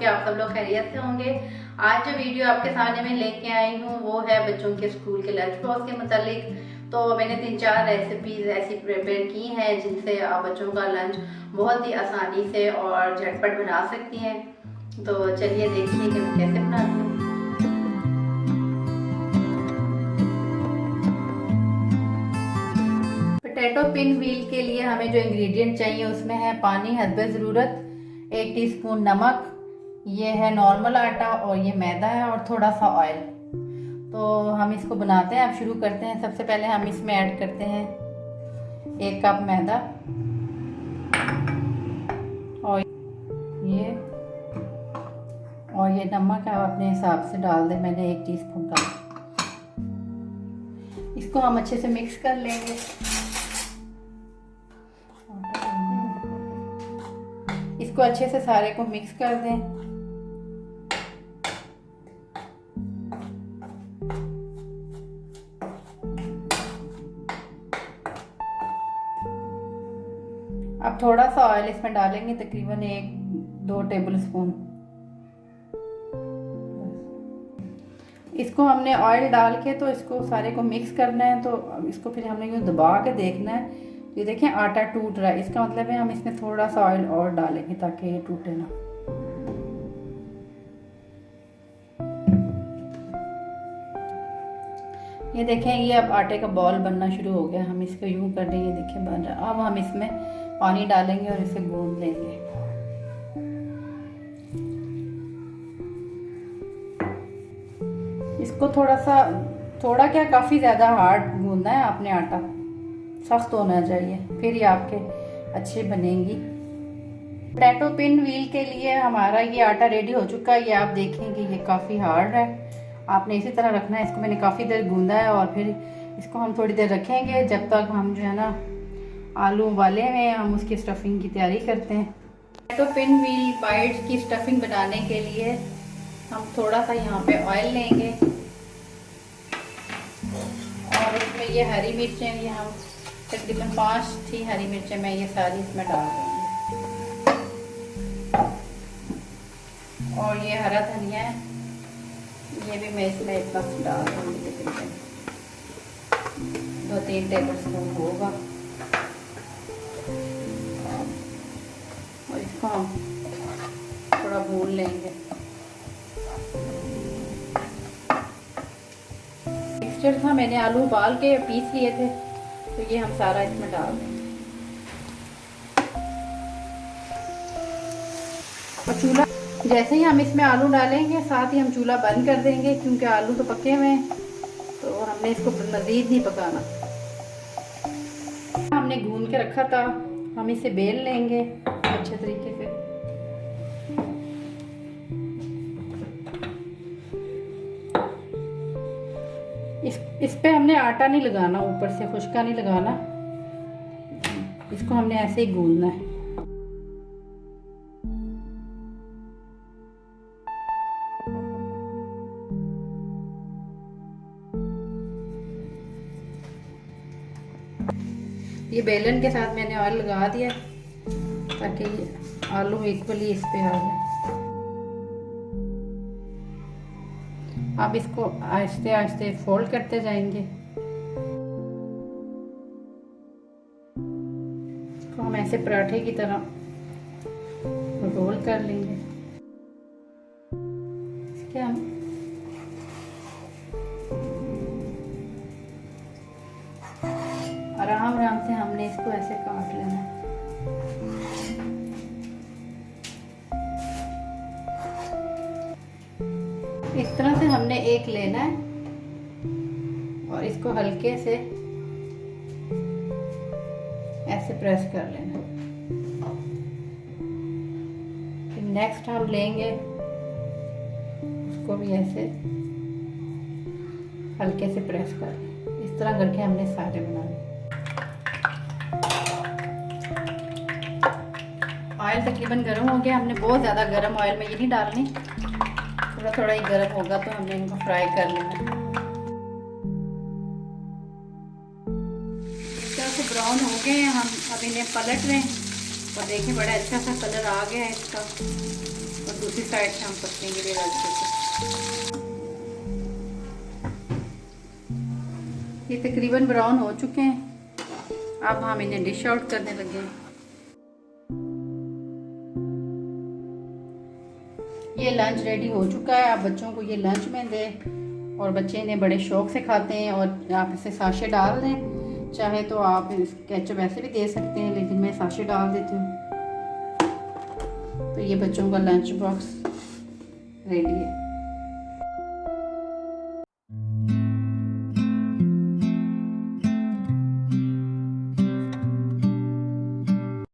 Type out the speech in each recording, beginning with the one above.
कि आप सब लोग खैरियत से होंगे। आज जो वीडियो आपके सामने मैं लेके आई हूँ वो है बच्चों के स्कूल के लंच बॉक्स के मतलब। तो मैंने 3-4 रेसिपीज ऐसी प्रिपेयर की हैं जिनसे आप बच्चों का लंच बहुत ही आसानी से और झटपट बना सकती हैं। तो चलिए देखिए कि मैं कैसे बनाती हूँ। पोटैटो पिन व्हील के लिए हमें जो इंग्रेडिएंट चाहिए उसमें है पानी हस्बे ज़रूरत, 1 टीस्पून नमक, ये है नॉर्मल आटा और ये मैदा है और थोड़ा सा ऑयल। तो हम इसको बनाते हैं। अब शुरू करते हैं। सबसे पहले हम इसमें ऐड करते हैं 1 कप मैदा और ये नमक आप अपने हिसाब से डाल दें। मैंने 1 टीस्पून डाला। इसको हम अच्छे से मिक्स कर लेंगे। इसको अच्छे से सारे को मिक्स कर दें। अब थोड़ा सा ऑयल इसमें डालेंगे, तकरीबन 1-2 टेबल स्पून। इसको हमने ऑयल डाल के तो इसको सारे को मिक्स करना है। तो इसको फिर हमने यूँ दबा के देखना है। ये देखें आटा टूट रहा है, इसका मतलब है हम इसमें थोड़ा सा ऑयल और डालेंगे ताकि ये टूटे ना। ये देखें ये अब आटे का बॉल बनना शुरू हो गया। हम इसको यूं कर देंगे, देखें बन रहा। अब हम इसमें पानी डालेंगे और इसे गूंद लेंगे। इसको थोड़ा क्या काफ़ी ज़्यादा हार्ड गूंदना है आपने। आटा सख्त होना चाहिए, फिर ये आपके अच्छे बनेंगी। पोटैटो पिन व्हील के लिए हमारा ये आटा रेडी हो चुका है। ये आप देखेंगे ये काफ़ी हार्ड है। आपने इसी तरह रखना है। इसको मैंने काफ़ी देर गूंदा है और फिर इसको हम थोड़ी देर रखेंगे जब तक हम जो है ना आलू उबाले में हम उसकी स्टफिंग की तैयारी करते हैं। पोटैटो पिन व्हील बाइट्स की स्टफिंग बनाने के लिए हम थोड़ा सा यहाँ पे ऑयल लेंगे और इसमें ये हरी मिर्चें, ये हम तकरीबन 5 थी हरी मिर्चें, मैं ये सारी इसमें डाल दूँगी। और ये हरा धनिया है, ये भी मैं इसमें इतना डाल दूँगी, तकरीबन 2-3 टेबल स्पून होगा। और इसको हम थोड़ा भून लेंगे। मिक्सचर था, मैंने आलू उबाल के पीस लिए थे, तो ये हम सारा इसमें डाल देंगे। और चूल्हा जैसे ही हम इसमें आलू डालेंगे साथ ही हम चूल्हा बंद कर देंगे, क्योंकि आलू तो पके हुए हैं, तो हमने इसको मज़ीद नहीं पकाना। हमने गूंद के रखा था, हम इसे बेल लेंगे अच्छे तरीके से। इस पे हमने आटा नहीं लगाना, ऊपर से खुश्का नहीं लगाना। इसको हमने ऐसे ही गूंदना है। ये बेलन के साथ मैंने ऑयल लगा दिया ताकि आलू इक्वली इस पे आ जाए। अब इसको आहिस्ते आहिस्ते फोल्ड करते जाएंगे। इसको हम ऐसे पराठे की तरह रोल कर लेंगे। इसके हम आराम आराम से हमने इसको ऐसे काट लेना है। इस तरह से हमने एक लेना है और इसको हल्के से ऐसे प्रेस कर लेना है। फिर नेक्स्ट हम लेंगे, उसको भी ऐसे हल्के से प्रेस कर लें। इस तरह करके हमने सारे बनाने। ऑयल तकरीबन गर्म हो गया। हमने बहुत ज़्यादा गर्म ऑयल में ये नहीं डालनी, थोड़ा थोड़ा ही गर्म होगा तो हमने इनको फ्राई कर लेना। इस तरह से ब्राउन हो गए हैं। हम अब इन्हें पलट रहे हैं और देखिए बड़ा अच्छा सा कलर आ गया है इसका। और दूसरी साइड से हम पकेंगे ये अच्छे से। ये तकरीबन ब्राउन हो चुके हैं। अब हम इन्हें डिश आउट करने लगे हैं। ये लंच रेडी हो चुका है। आप बच्चों को ये लंच में दें और बच्चे इन्हें बड़े शौक से खाते हैं। और आप इसे साशे डाल दें, चाहे तो आप केचप ऐसे भी दे सकते हैं, लेकिन मैं साशे डाल देती हूँ। तो ये बच्चों का लंच बॉक्स रेडी है।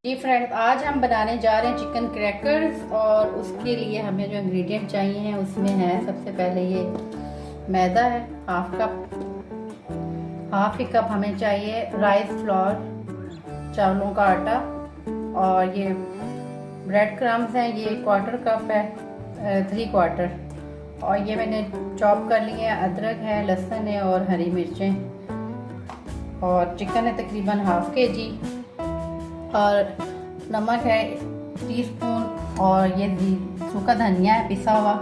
जी फ्रेंड्स, आज हम बनाने जा रहे हैं चिकन क्रैकर्स। और उसके लिए हमें जो इंग्रेडिएंट चाहिए हैं उसमें है सबसे पहले ये मैदा है, हाफ ही कप हमें चाहिए राइस फ्लोर, चावलों का आटा। और ये ब्रेड क्रम्स हैं, ये 1/4 कप है, 3/4। और ये मैंने चॉप कर लिए हैं, अदरक है, लहसुन है और हरी मिर्चें। और चिकन है तकरीबन ½ kg। और नमक है टीस्पून। और ये सूखा धनिया है पिसा हुआ,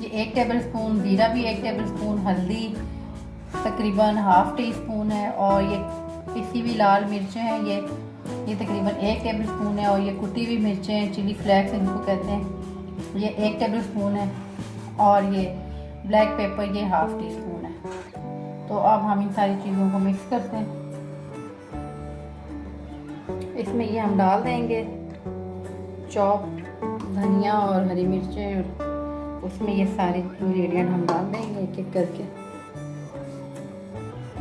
ये 1 टेबलस्पून। जीरा भी 1 टेबलस्पून। हल्दी तकरीबन ½ टीस्पून है। और ये पिसी हुई लाल मिर्चें हैं, ये तकरीबन 1 टेबलस्पून है। और ये कुटी हुई मिर्चें, चिली फ्लेक्स इनको कहते हैं, ये 1 टेबलस्पून है। और ये ब्लैक पेपर ये ½ टीस्पून है। तो अब हम इन सारी चीज़ों को मिक्स करते हैं। इसमें ये हम डाल देंगे चॉप धनिया और हरी मिर्चें। उसमें ये सारे इंग्रेडिएंट हम डाल देंगे एक एक करके।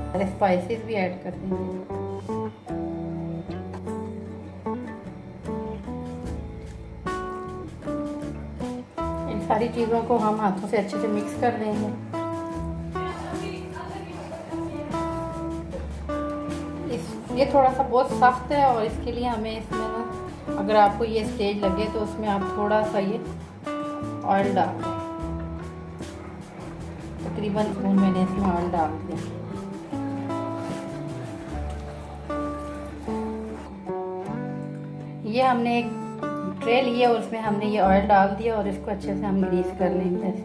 और स्पाइसेस भी ऐड कर देंगे। इन सारी चीज़ों को हम हाथों से अच्छे से मिक्स कर देंगे। ये थोड़ा सा बहुत सख्त है और इसके लिए हमें इसमें ना, अगर आपको ये स्टेज लगे तो उसमें आप थोड़ा सा ये ऑयल डाल दें। तकरीबन स्पून मैंने इसमें ऑयल डाल दिया। ये हमने एक ट्रे लिया और उसमें हमने ये ऑयल डाल दिया और इसको अच्छे से हम ग्रीस कर लेंगे ऐसे।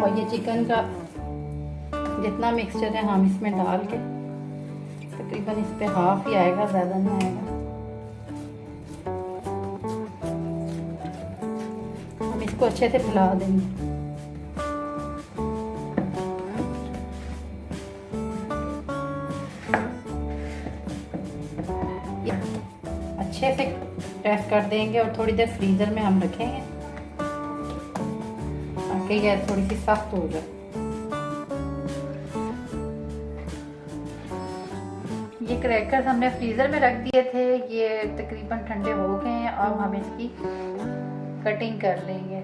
और ये चिकन का जितना मिक्सचर है हम इसमें डाल के तकरीबन इस पे ½ ही आएगा, ज़्यादा नहीं आएगा। हम इसको अच्छे से फैला देंगे। अच्छे से प्रेस कर देंगे और थोड़ी देर फ्रीज़र में हम रखेंगे ताकि ये थोड़ी सी सख्त हो जाए। ये क्रैकर्स हमने फ्रीज़र में रख दिए थे, ये तकरीबन ठंडे हो गए हैं। अब हम इसकी कटिंग कर लेंगे।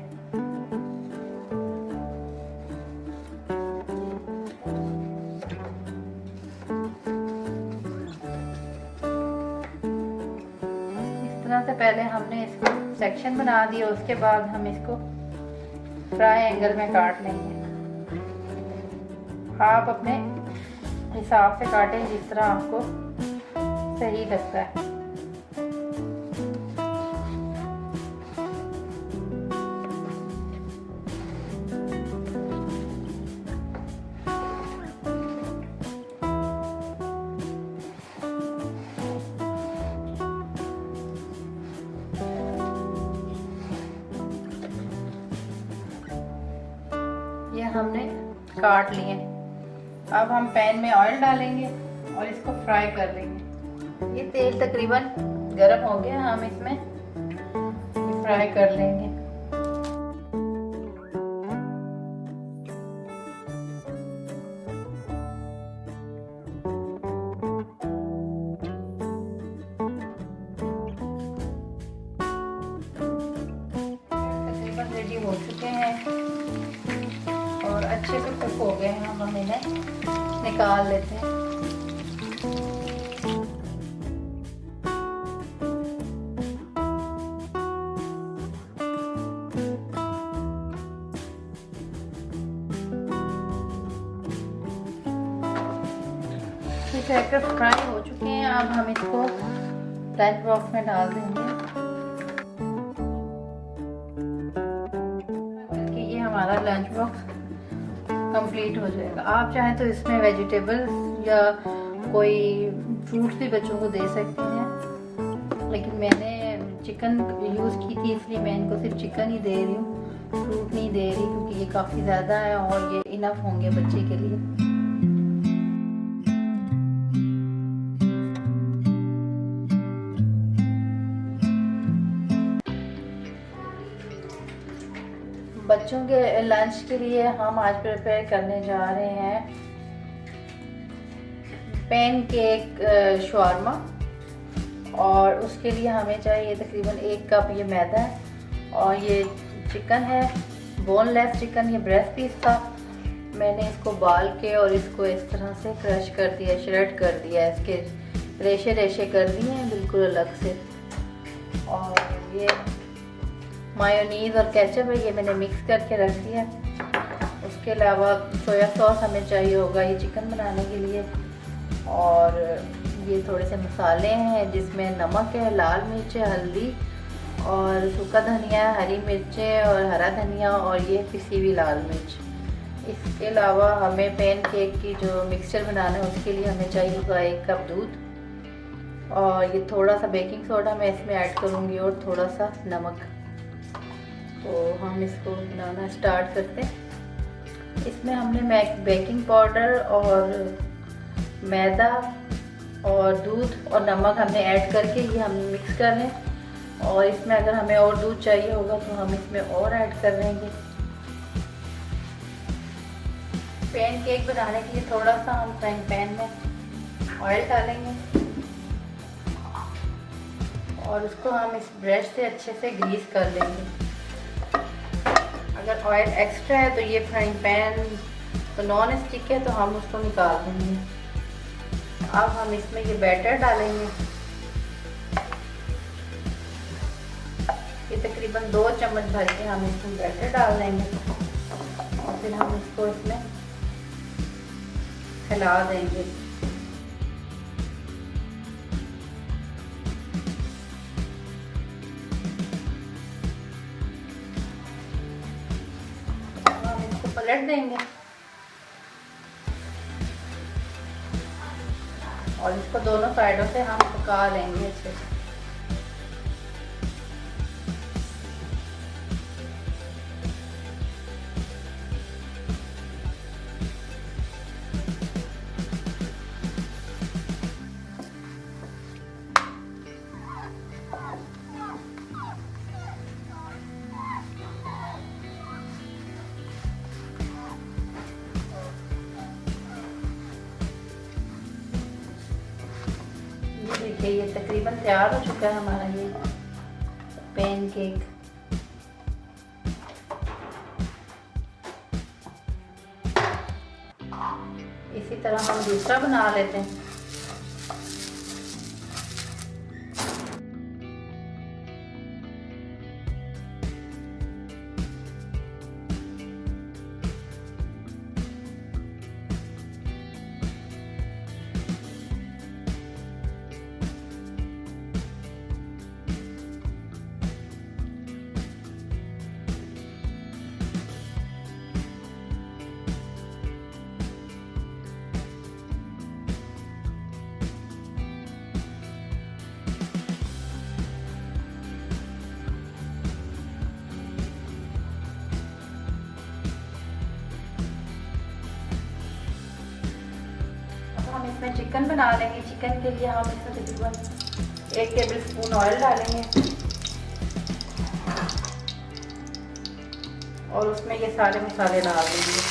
इस तरह से पहले हमने इसको सेक्शन बना दिया, उसके बाद हम इसको फ्राई एंगल में काट लेंगे। आप अपने हिसाब से काटें जिस तरह आपको सही लगता है। ये हमने काट लिए। अब हम पैन में ऑयल डालेंगे और इसको फ्राई कर लेंगे। ये तेल तकरीबन गर्म हो गया, हम इसमें फ्राई कर लेंगे। तकरीबन रेडी हो चुके हैं और अच्छे से कुक हो गए हैं। हम इन्हें निकाल लेते हैं। क्रैकर्स फ्राई हो चुके हैं। अब हम इसको लंच बॉक्स में डाल देंगे। हमारा लंच बॉक्स कंप्लीट हो जाएगा। आप चाहें तो इसमें वेजिटेबल्स या कोई फ्रूट्स भी बच्चों को दे सकते हैं, लेकिन मैंने चिकन यूज़ की थी इसलिए मैं इनको सिर्फ चिकन ही दे रही हूँ, फ्रूट नहीं दे रही, क्योंकि ये काफ़ी ज़्यादा है और ये इनफ होंगे बच्चे के लिए। बच्चों के लंच के लिए हम आज प्रिपेयर करने जा रहे हैं पैन केक शवारमा, और उसके लिए हमें चाहिए तकरीबन 1 कप ये मैदा है, और ये चिकन है, बोनलेस चिकन, ये ब्रेस्ट पीस था। मैंने इसको बाल के और इसको इस तरह से क्रश कर दिया, श्रेड कर दिया, इसके रेशे रेशे कर दिए हैं बिल्कुल अलग से। और ये मायोनीज़ और केचप है, ये मैंने मिक्स करके रख दिया। उसके अलावा सोया सॉस हमें चाहिए होगा ये चिकन बनाने के लिए, और ये थोड़े से मसाले हैं जिसमें नमक है, लाल मिर्च है, हल्दी और सूखा धनिया, हरी मिर्चें और हरा धनिया, और ये पिसी हुई लाल मिर्च। इसके अलावा हमें पैन केक की जो मिक्सचर बनाना है उसके लिए हमें चाहिए होगा 1 कप दूध, और ये थोड़ा सा बेकिंग सोडा मैं इसमें ऐड करूँगी और थोड़ा सा नमक। तो हम इसको बनाना स्टार्ट करते हैं। इसमें हमने बेकिंग पाउडर और मैदा और दूध और नमक हमने ऐड करके ये हम मिक्स कर लें, और इसमें अगर हमें और दूध चाहिए होगा तो हम इसमें और ऐड कर लेंगे। पैन केक बनाने के लिए थोड़ा सा हम फ्राइंग पैन में ऑयल डालेंगे, और उसको हम इस ब्रश से अच्छे से ग्रीस कर लेंगे। अगर ऑयल एक्स्ट्रा है तो ये फ्राइंग पैन तो नॉन स्टिक है तो हम उसको निकाल देंगे। अब हम इसमें ये बैटर डालेंगे, ये तकरीबन 2 चम्मच भर के हम इसमें बैटर डाल देंगे, और फिर हम इसको इसमें हिला देंगे। हम इसको पलट देंगे और इसको दोनों साइडों से हम पका लेंगे अच्छे से। देखिए ये तकरीबन तैयार हो चुका है हमारा ये पैन केक। इसी तरह हम दूसरा बना लेते हैं। हम इसमें चिकन बना लेंगे। चिकन के लिए हम इसमें तकरीबन 1 टेबल स्पून ऑयल डालेंगे और उसमें ये सारे मसाले डाल देंगे।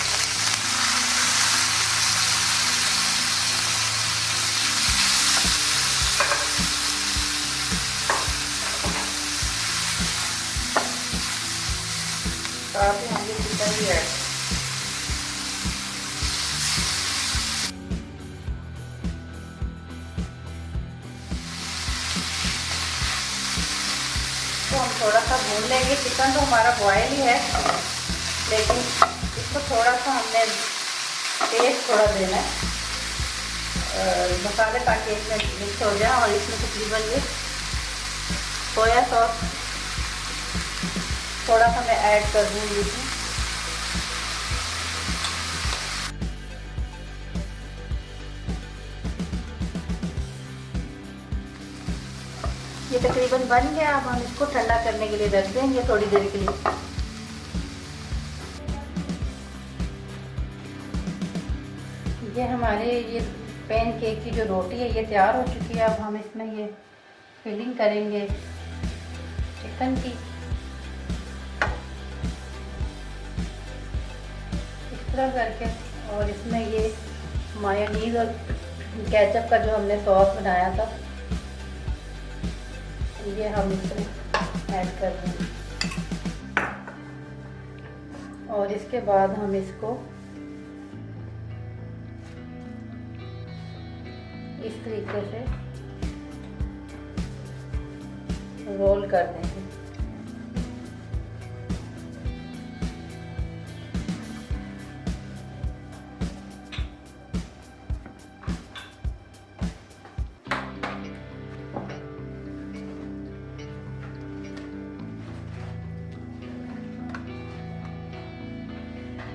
साथ ही हम ये चिकन भी ऐड तो हम थोड़ा सा भून लेंगे। चिकन तो हमारा बॉयल ही है, लेकिन इसको थोड़ा सा हमने टेस्ट थोड़ा देना है, मसाले का टेस्ट में मिक्स हो जाए। और इसमें तकरीबन ये सोया सॉस थोड़ा सा मैं ऐड कर दूँगी इसमें। तकरीबन बन गया। अब हम इसको ठंडा करने के लिए रख देंगे थोड़ी देर के लिए। ये हमारे ये पैन केक की जो रोटी है ये तैयार हो चुकी है। अब हम इसमें ये फिलिंग करेंगे चिकन की। इस तरह करके, और इसमें ये मायोनीज और केचप का जो हमने सॉस बनाया था ये हम इसमें ऐड कर देंगे। और इसके बाद हम इसको इस तरीके से रोल कर देंगे।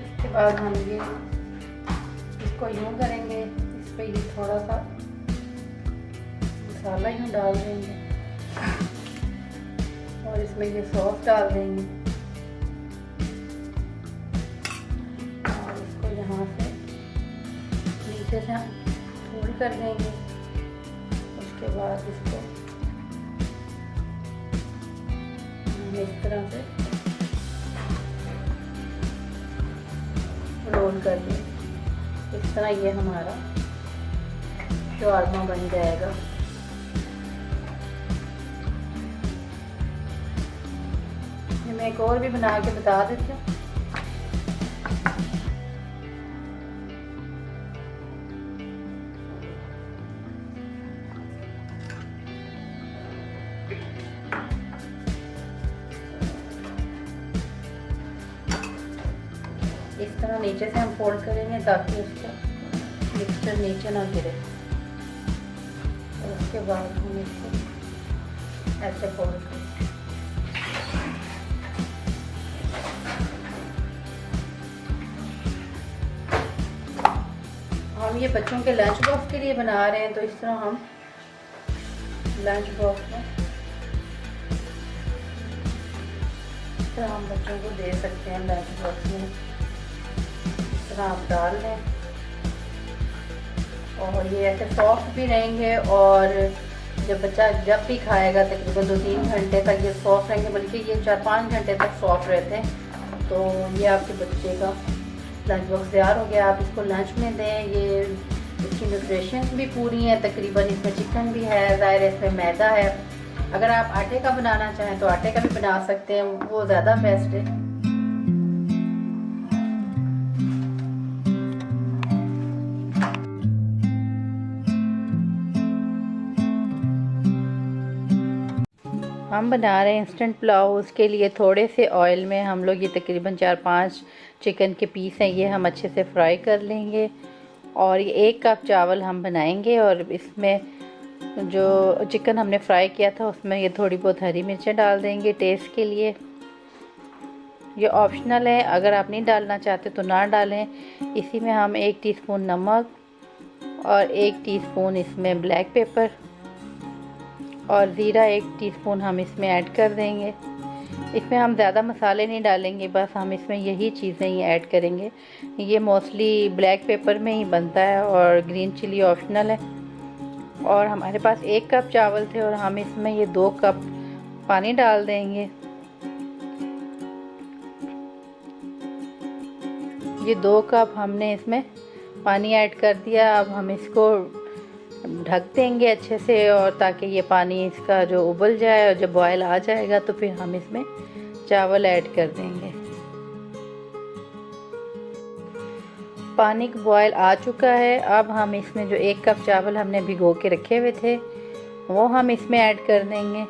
इसके बाद हम ये इसको यूं करेंगे, इस पे ये थोड़ा सा मसाला यूं डाल देंगे और इसमें ये सॉस डाल देंगे और इसको यहाँ से नीचे से फोल्ड कर देंगे। उसके बाद इसको इस तरह से रोल कर दें। इस तरह ये हमारा शवारमा बन जाएगा। ये मैं एक और भी बना के बता देती हूँ। इस तरह नीचे से हम फोल्ड करेंगे ताकि उसका मिक्सचर नीचे ना गिरे। और उसके बाद हम इसको ऐसे फोल्ड करेंगे। हम ये बच्चों के लंच बॉक्स के लिए बना रहे हैं, तो इस तरह हम लंच बॉक्स में इस तरह हम बच्चों को दे सकते हैं। लंच बॉक्स में इस तरह आप डाल लें और ये ऐसे सॉफ्ट भी रहेंगे और जब बच्चा जब भी खाएगा तकरीबन 2-3 घंटे तक ये सॉफ्ट रहेंगे, बल्कि ये 4-5 घंटे तक सॉफ्ट रहते हैं। तो ये आपके बच्चे का लंच बॉक्स तैयार हो गया। आप इसको लंच में दें। ये इसकी न्यूट्रिशंस भी पूरी हैं तकरीबन। इसमें चिकन भी है, ज़ाहिर है इसमें मैदा है। अगर आप आटे का बनाना चाहें तो आटे का भी बना सकते हैं, वो ज़्यादा बेस्ट है। हम बना रहे हैं इंस्टेंट पुलाव। उसके लिए थोड़े से ऑयल में हम लोग ये तकरीबन 4-5 चिकन के पीस हैं, ये हम अच्छे से फ्राई कर लेंगे। और ये 1 कप चावल हम बनाएंगे और इसमें जो चिकन हमने फ्राई किया था उसमें ये थोड़ी बहुत हरी मिर्चें डाल देंगे टेस्ट के लिए। ये ऑप्शनल है, अगर आप नहीं डालना चाहते तो ना डालें। इसी में हम 1 टीस्पून नमक और 1 टीस्पून इसमें ब्लैक पेपर और ज़ीरा 1 टीस्पून हम इसमें ऐड कर देंगे। इसमें हम ज़्यादा मसाले नहीं डालेंगे, बस हम इसमें यही चीज़ें ही ऐड करेंगे। ये मोस्टली ब्लैक पेपर में ही बनता है और ग्रीन चिली ऑप्शनल है। और हमारे पास 1 कप चावल थे और हम इसमें ये 2 कप पानी डाल देंगे। ये 2 कप हमने इसमें पानी ऐड कर दिया। अब हम इसको ढक देंगे अच्छे से और ताकि ये पानी इसका जो उबल जाए और जब बॉयल आ जाएगा तो फिर हम इसमें चावल ऐड कर देंगे। पानी का बॉयल आ चुका है। अब हम इसमें जो 1 कप चावल हमने भिगो के रखे हुए थे वो हम इसमें ऐड कर देंगे।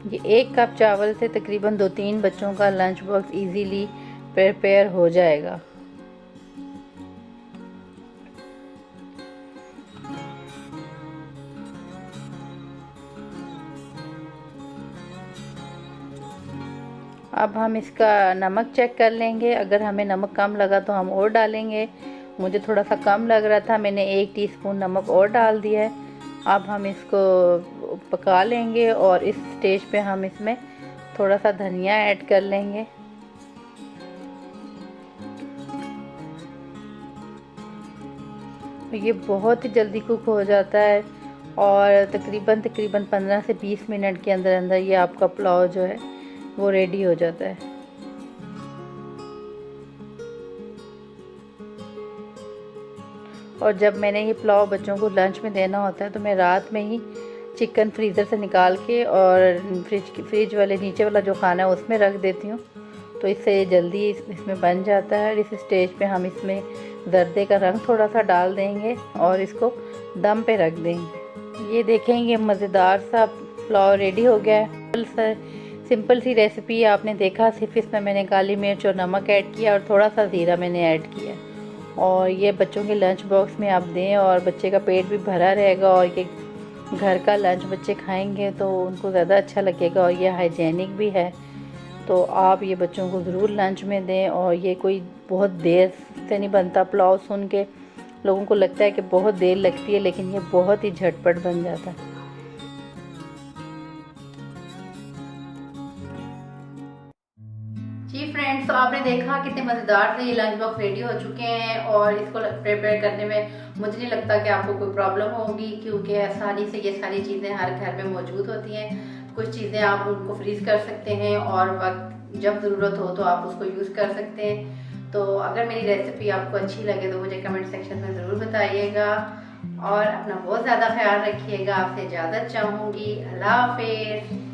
ये 1 कप चावल से तकरीबन 2-3 बच्चों का लंच बॉक्स इजीली प्रिपेयर हो जाएगा। अब हम इसका नमक चेक कर लेंगे। अगर हमें नमक कम लगा तो हम और डालेंगे। मुझे थोड़ा सा कम लग रहा था, मैंने 1 टीस्पून नमक और डाल दिया है। अब हम इसको पका लेंगे और इस स्टेज पे हम इसमें थोड़ा सा धनिया ऐड कर लेंगे। ये बहुत ही जल्दी कुक हो जाता है और तकरीबन 15 से 20 मिनट के अंदर अंदर ये आपका पुलाव जो है वो रेडी हो जाता है। और जब मैंने ये पुलाव बच्चों को लंच में देना होता है तो मैं रात में ही चिकन फ्रीज़र से निकाल के और फ्रिज वाले नीचे वाला जो खाना है उसमें रख देती हूँ, तो इससे ये जल्दी इसमें बन जाता है। इस स्टेज पे हम इसमें जर्दे का रंग थोड़ा सा डाल देंगे और इसको दम पे रख देंगे। ये देखेंगे मज़ेदार सा पुलाव रेडी हो गया है। सिंपल सी रेसिपी आपने देखा, सिर्फ इसमें मैंने काली मिर्च और नमक ऐड किया और थोड़ा सा ज़ीरा मैंने ऐड किया। और ये बच्चों के लंच बॉक्स में आप दें और बच्चे का पेट भी भरा रहेगा और ये घर का लंच बच्चे खाएंगे तो उनको ज़्यादा अच्छा लगेगा और ये हाइजेनिक भी है। तो आप ये बच्चों को ज़रूर लंच में दें। और ये कोई बहुत देर से नहीं बनता। पुलाव सुन के लोगों को लगता है कि बहुत देर लगती है, लेकिन ये बहुत ही झटपट बन जाता है। जी फ्रेंड्स, तो आपने देखा कितने मज़ेदार से ये लंच बॉक्स रेडी हो चुके हैं और इसको प्रिपेयर करने में मुझे नहीं लगता कि आपको कोई प्रॉब्लम होगी, क्योंकि आसानी से ये सारी चीज़ें हर घर में मौजूद होती हैं। कुछ चीज़ें आप उनको फ्रीज़ कर सकते हैं और वक्त जब ज़रूरत हो तो आप उसको यूज़ कर सकते हैं। तो अगर मेरी रेसिपी आपको अच्छी लगे तो मुझे कमेंट सेक्शन में ज़रूर बताइएगा और अपना बहुत ज़्यादा ख्याल रखिएगा। आपसे इजाज़त चाहूँगी। अल्लाह हाफ़िज़।